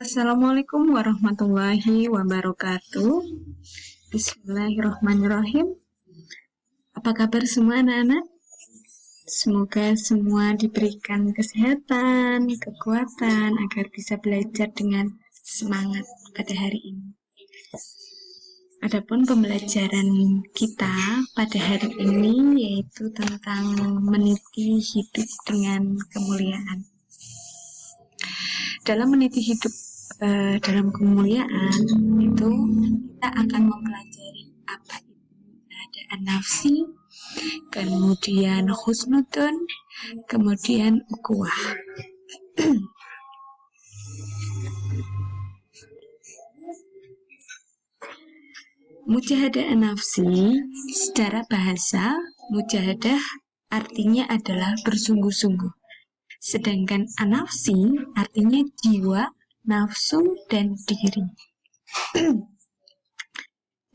Assalamualaikum warahmatullahi wabarakatuh. Bismillahirrahmanirrahim. Apa kabar semua anak-anak? Semoga semua diberikan kesehatan, kekuatan agar bisa belajar dengan semangat pada hari ini. Adapun pembelajaran kita pada hari ini yaitu tentang meniti hidup dengan kemuliaan. Dalam meniti hidup dalam kemuliaan itu kita akan mempelajari apa itu keadaan nafsi, kemudian husnudun, kemudian ukhuwah. Mujahadah nafsi secara bahasa, mujahadah artinya adalah bersungguh-sungguh. Sedangkan anafsi artinya jiwa, nafsu, dan diri.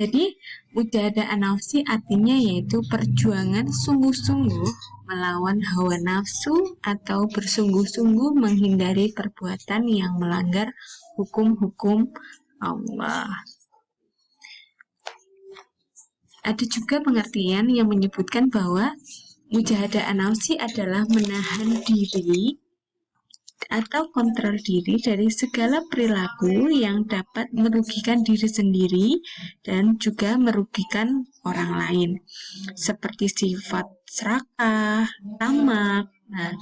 Jadi, mujahadah nafsi artinya yaitu perjuangan sungguh-sungguh melawan hawa nafsu atau bersungguh-sungguh menghindari perbuatan yang melanggar hukum-hukum Allah. Ada juga pengertian yang menyebutkan bahwa mujahadah nafsi adalah menahan diri atau kontrol diri dari segala perilaku yang dapat merugikan diri sendiri dan juga merugikan orang lain, seperti sifat serakah, tamak. Nah,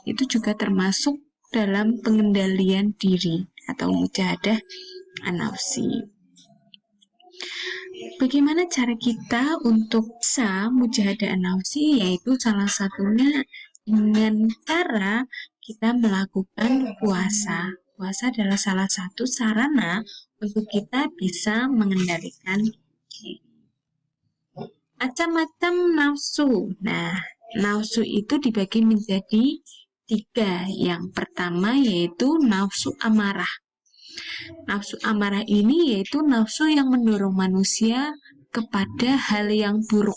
itu juga termasuk dalam pengendalian diri atau mujahadah nafsi. Bagaimana cara kita untuk bisa mujahadah nafsi? Yaitu salah satunya dengan cara kita melakukan puasa. Puasa adalah salah satu sarana untuk kita bisa mengendalikan diri. Macam-macam nafsu. Nah, nafsu itu dibagi menjadi 3. Yang pertama yaitu nafsu amarah. Nafsu amarah ini yaitu nafsu yang mendorong manusia kepada hal yang buruk.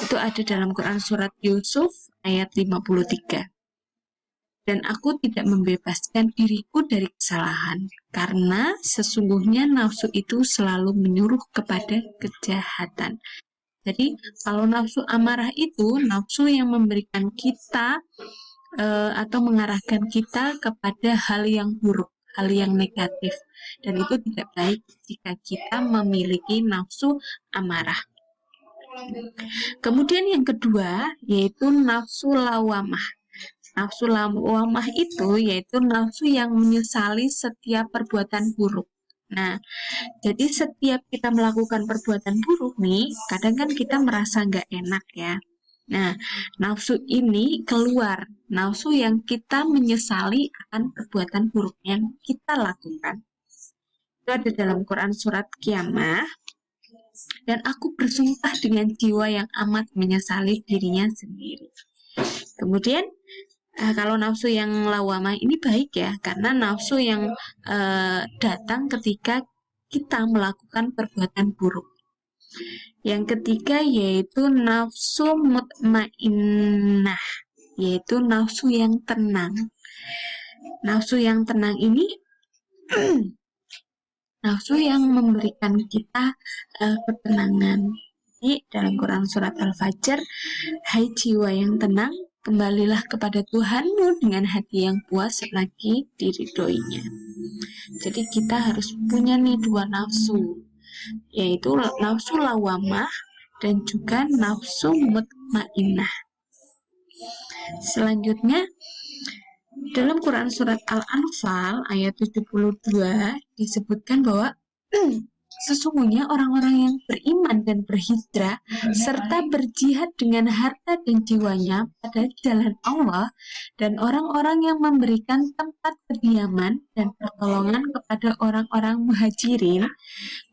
Itu ada dalam Quran surat Yusuf ayat 53. Dan aku tidak membebaskan diriku dari kesalahan, karena sesungguhnya nafsu itu selalu menyuruh kepada kejahatan. Jadi, kalau nafsu amarah itu nafsu yang memberikan kita atau mengarahkan kita kepada hal yang buruk, hal yang negatif, dan itu tidak baik jika kita memiliki nafsu amarah. Kemudian yang kedua yaitu nafsu lawamah. Nafsu lawamah itu yaitu nafsu yang menyesali setiap perbuatan buruk. Nah, jadi setiap kita melakukan perbuatan buruk nih, kadang kan kita merasa nggak enak ya. Nah, nafsu ini keluar, nafsu yang kita menyesali akan perbuatan buruk yang kita lakukan. Itu ada dalam Quran surat Qiyamah. Dan aku bersumpah dengan jiwa yang amat menyesali dirinya sendiri. Kemudian, kalau nafsu yang lawamah ini baik ya, karena nafsu yang datang ketika kita melakukan perbuatan buruk. Yang ketiga yaitu nafsu mutmainnah, yaitu nafsu yang tenang. Nafsu yang tenang ini nafsu yang memberikan kita ketenangan. Jadi dalam Quran surat Al-Fajr, hai jiwa yang tenang, kembalilah kepada Tuhanmu dengan hati yang puas selagi diridhoinya. Jadi kita harus punya nih 2 nafsu, yaitu nafsu lawamah dan juga nafsu mutmainnah. Selanjutnya, dalam Quran surat Al-Anfal ayat 72 disebutkan bahwa sesungguhnya orang-orang yang beriman dan berhijrah serta berjihad dengan harta dan jiwanya pada jalan Allah dan orang-orang yang memberikan tempat kediaman dan pertolongan kepada orang-orang muhajirin,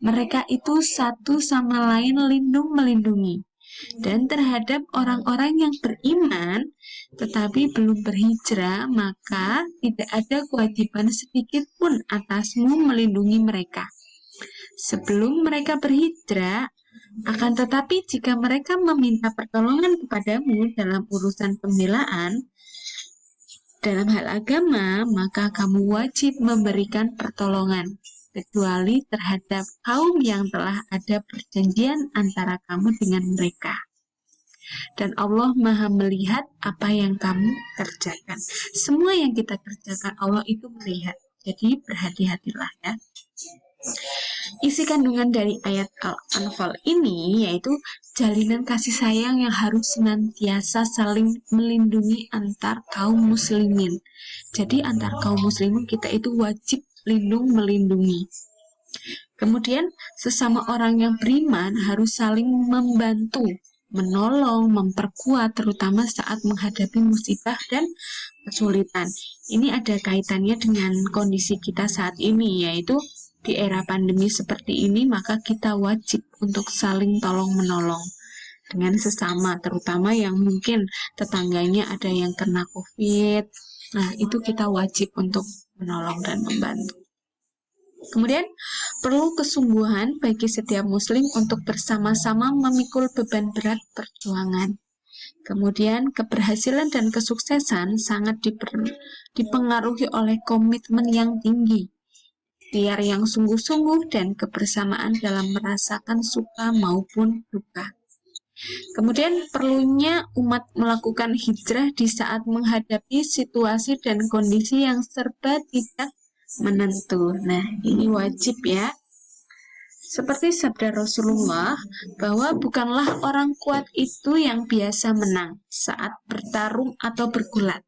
mereka itu satu sama lain lindung melindungi. Dan terhadap orang-orang yang beriman tetapi belum berhijrah, maka tidak ada kewajiban sedikit pun atasmu melindungi mereka sebelum mereka berhijrah. Akan tetapi jika mereka meminta pertolongan kepadamu dalam urusan pembelaan, dalam hal agama, maka kamu wajib memberikan pertolongan, kecuali terhadap kaum yang telah ada perjanjian antara kamu dengan mereka. Dan Allah Maha melihat apa yang kamu kerjakan. Semua yang kita kerjakan Allah itu melihat. Jadi berhati-hatilah ya. Isi kandungan dari ayat Al-Anfal ini yaitu jalinan kasih sayang yang harus senantiasa saling melindungi antar kaum muslimin. Jadi antar kaum muslimin kita itu wajib lindung melindungi. Kemudian sesama orang yang beriman harus saling membantu, menolong, memperkuat terutama saat menghadapi musibah dan kesulitan. Ini ada kaitannya dengan kondisi kita saat ini, yaitu di era pandemi seperti ini, maka kita wajib untuk saling tolong-menolong dengan sesama, terutama yang mungkin tetangganya ada yang kena COVID. Nah, itu kita wajib untuk menolong dan membantu. Kemudian, perlu kesungguhan bagi setiap muslim untuk bersama-sama memikul beban berat perjuangan. Kemudian, keberhasilan dan kesuksesan sangat dipengaruhi oleh komitmen yang tinggi, ikhtiar yang sungguh-sungguh, dan kebersamaan dalam merasakan suka maupun duka. Kemudian perlunya umat melakukan hijrah di saat menghadapi situasi dan kondisi yang serba tidak menentu. Nah, ini wajib ya. Seperti sabda Rasulullah bahwa bukanlah orang kuat itu yang biasa menang saat bertarung atau bergulat.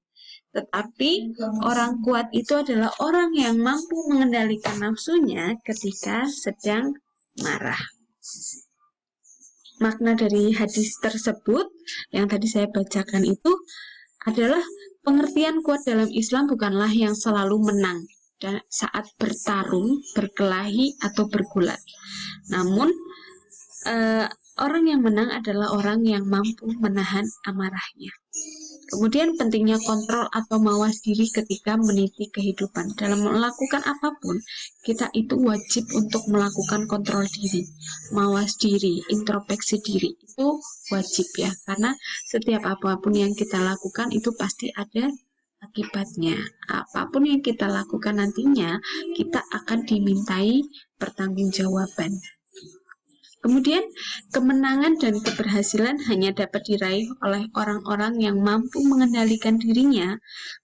Tetapi orang kuat itu adalah orang yang mampu mengendalikan nafsunya ketika sedang marah. Makna dari hadis tersebut yang tadi saya bacakan itu adalah pengertian kuat dalam Islam bukanlah yang selalu menang dan saat bertarung, berkelahi, atau bergulat. Namun, orang yang menang adalah orang yang mampu menahan amarahnya. Kemudian pentingnya kontrol atau mawas diri ketika meniti kehidupan. Dalam melakukan apapun, kita itu wajib untuk melakukan kontrol diri, mawas diri, introspeksi diri. Itu wajib ya, karena setiap apapun yang kita lakukan itu pasti ada akibatnya. Apapun yang kita lakukan nantinya, kita akan dimintai pertanggungjawaban. Kemudian, kemenangan dan keberhasilan hanya dapat diraih oleh orang-orang yang mampu mengendalikan dirinya,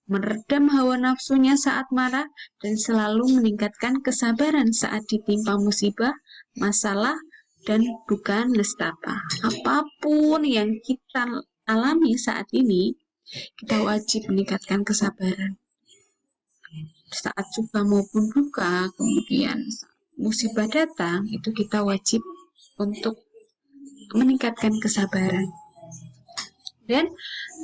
meredam hawa nafsunya saat marah, dan selalu meningkatkan kesabaran saat ditimpa musibah, masalah, dan duka nestapa. Apapun yang kita alami saat ini, kita wajib meningkatkan kesabaran. Saat suka maupun duka, kemudian musibah datang, itu kita wajib untuk meningkatkan kesabaran. Dan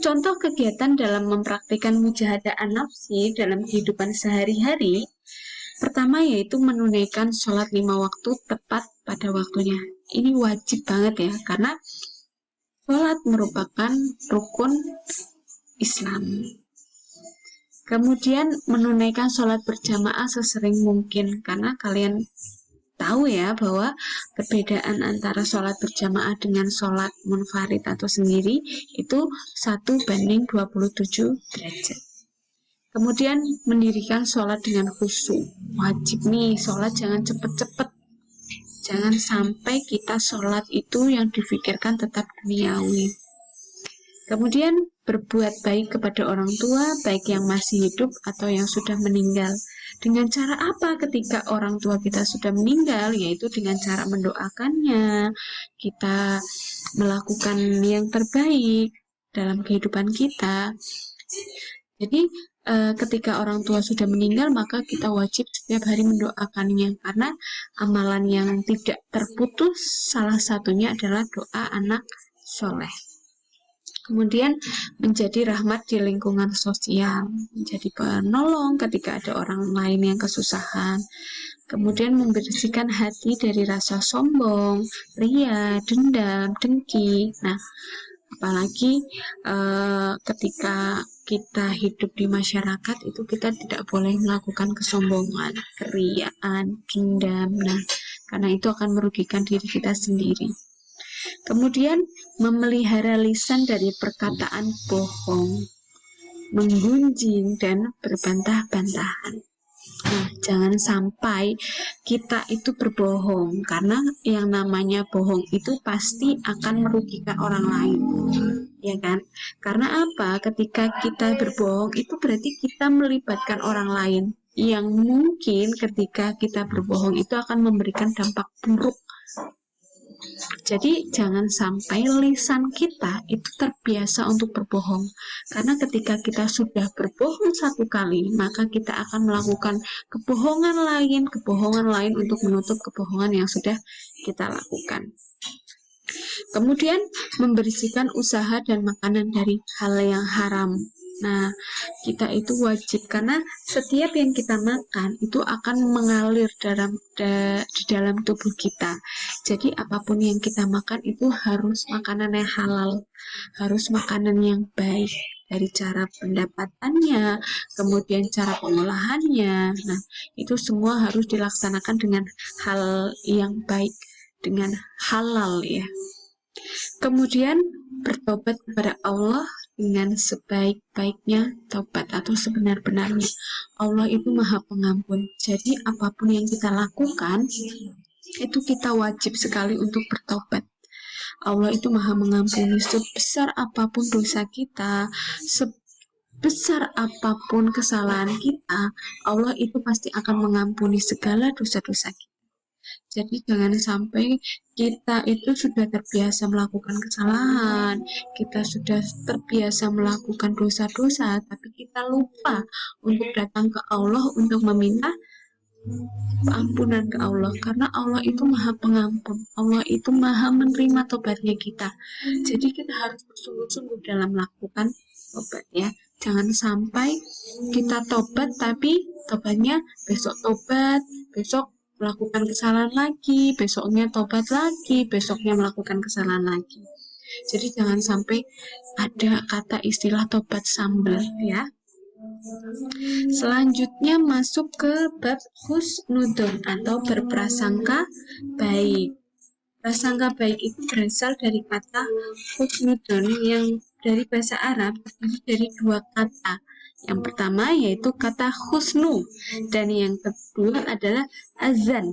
contoh kegiatan dalam mempraktikkan mujahadah an-nafsi dalam kehidupan sehari-hari, pertama yaitu menunaikan sholat 5 waktu tepat pada waktunya. Ini wajib banget ya, karena sholat merupakan rukun Islam. Kemudian menunaikan sholat berjamaah sesering mungkin, karena kalian tahu ya bahwa perbedaan antara sholat berjamaah dengan sholat munfarid atau sendiri itu 1:27 derajat. Kemudian mendirikan sholat dengan khusyuk. Wajib nih, sholat jangan cepet-cepet. Jangan sampai kita sholat itu yang difikirkan tetap duniawi. Kemudian berbuat baik kepada orang tua, baik yang masih hidup atau yang sudah meninggal. Dengan cara apa ketika orang tua kita sudah meninggal? Yaitu dengan cara mendoakannya, kita melakukan yang terbaik dalam kehidupan kita. Jadi ketika orang tua sudah meninggal, maka kita wajib setiap hari mendoakannya, karena amalan yang tidak terputus salah satunya adalah doa anak soleh. Kemudian menjadi rahmat di lingkungan sosial, menjadi penolong ketika ada orang lain yang kesusahan. Kemudian membersihkan hati dari rasa sombong, ria, dendam, dengki. Nah, apalagi ketika kita hidup di masyarakat itu kita tidak boleh melakukan kesombongan, keriaan, dendam. Nah, karena itu akan merugikan diri kita sendiri. Kemudian memelihara lisan dari perkataan bohong. menggunjing, dan berbantah-bantahan. Nah, jangan sampai kita itu berbohong, karena yang namanya bohong itu pasti akan merugikan orang lain, ya kan? Karena apa? Ketika kita berbohong itu berarti kita melibatkan orang lain yang mungkin ketika kita berbohong itu akan memberikan dampak buruk. Jadi jangan sampai lisan kita itu terbiasa untuk berbohong. Karena ketika kita sudah berbohong satu kali, maka kita akan melakukan kebohongan lain untuk menutup kebohongan yang sudah kita lakukan. Kemudian membersihkan usaha dan makanan dari hal yang haram. Nah, kita itu wajib, karena setiap yang kita makan itu akan mengalir di dalam tubuh kita. Jadi apapun yang kita makan itu harus makanan yang halal, harus makanan yang baik, dari cara pendapatannya, kemudian cara pengolahannya. Nah, itu semua harus dilaksanakan dengan hal yang baik, dengan halal ya. Kemudian bertobat kepada Allah dengan sebaik-baiknya taubat atau sebenar-benarnya. Allah itu Maha Pengampun. Jadi apapun yang kita lakukan itu kita wajib sekali untuk bertobat. Allah itu Maha Mengampuni. Sebesar apapun dosa kita, sebesar apapun kesalahan kita, Allah itu pasti akan mengampuni segala dosa-dosa kita. Jadi jangan sampai kita itu sudah terbiasa melakukan kesalahan, kita sudah terbiasa melakukan dosa-dosa, tapi kita lupa untuk datang ke Allah untuk meminta ampunan ke Allah, karena Allah itu Maha Pengampun, Allah itu Maha menerima tobatnya kita. Jadi kita harus bersungguh-sungguh dalam melakukan tobat ya. Jangan sampai kita tobat tapi tobatnya besok tobat, besok melakukan kesalahan lagi, besoknya tobat lagi, besoknya melakukan kesalahan lagi. Jadi jangan sampai ada kata istilah tobat sambal ya. Selanjutnya masuk ke bab husnudon atau berprasangka baik. Prasangka baik itu berasal dari kata husnudon yang dari bahasa Arab terdiri dari dua kata. Yang pertama yaitu kata husnu, dan yang kedua adalah azan.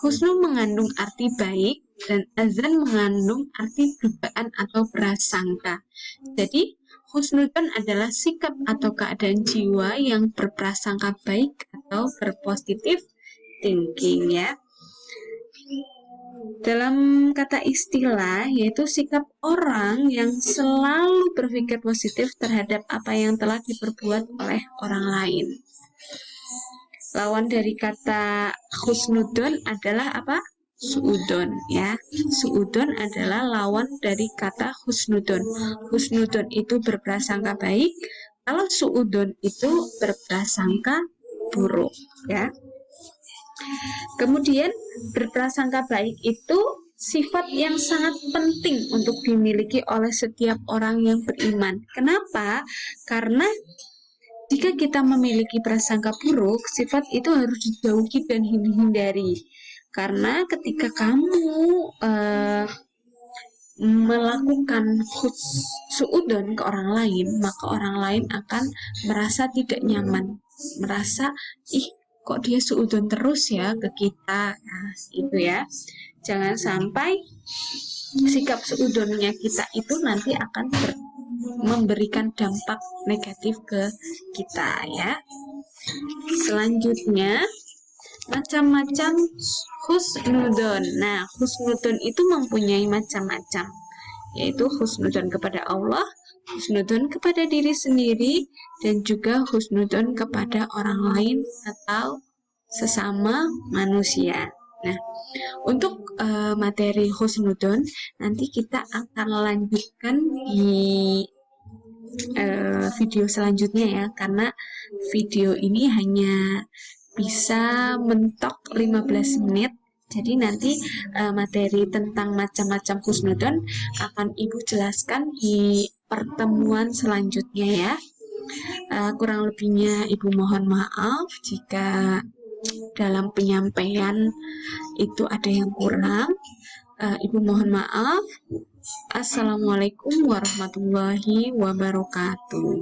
Husnu mengandung arti baik dan azan mengandung arti dugaan atau prasangka. Jadi husnudon adalah sikap atau keadaan jiwa yang berprasangka baik atau berpositif thinking ya. Dalam kata istilah, yaitu sikap orang yang selalu berpikir positif terhadap apa yang telah diperbuat oleh orang lain. Lawan dari kata husnudon adalah apa? Suudon ya. Suudon adalah lawan dari kata husnudon. Husnudon itu berprasangka baik, kalau suudon itu berprasangka buruk ya. Kemudian berprasangka baik itu sifat yang sangat penting untuk dimiliki oleh setiap orang yang beriman. Kenapa? Karena jika kita memiliki prasangka buruk, sifat itu harus dijauhi dan dihindari. Karena ketika kamu melakukan suudon ke orang lain, maka orang lain akan merasa tidak nyaman, merasa kok dia suudon terus ya ke kita, nah, itu ya. Jangan sampai sikap suudonnya kita itu nanti akan memberikan dampak negatif ke kita ya. Selanjutnya macam-macam husnudon. Nah, husnudon itu mempunyai macam-macam, yaitu husnudon kepada Allah, husnudon kepada diri sendiri, dan juga husnudon kepada orang lain atau sesama manusia. Nah, untuk materi husnudon nanti kita akan lanjutkan di video selanjutnya ya, karena video ini hanya bisa mentok 15 menit. Jadi nanti materi tentang macam-macam husnudon akan Ibu jelaskan di pertemuan selanjutnya ya. Kurang lebihnya Ibu mohon maaf jika dalam penyampaian itu ada yang kurang. Ibu mohon maaf. Assalamualaikum warahmatullahi wabarakatuh.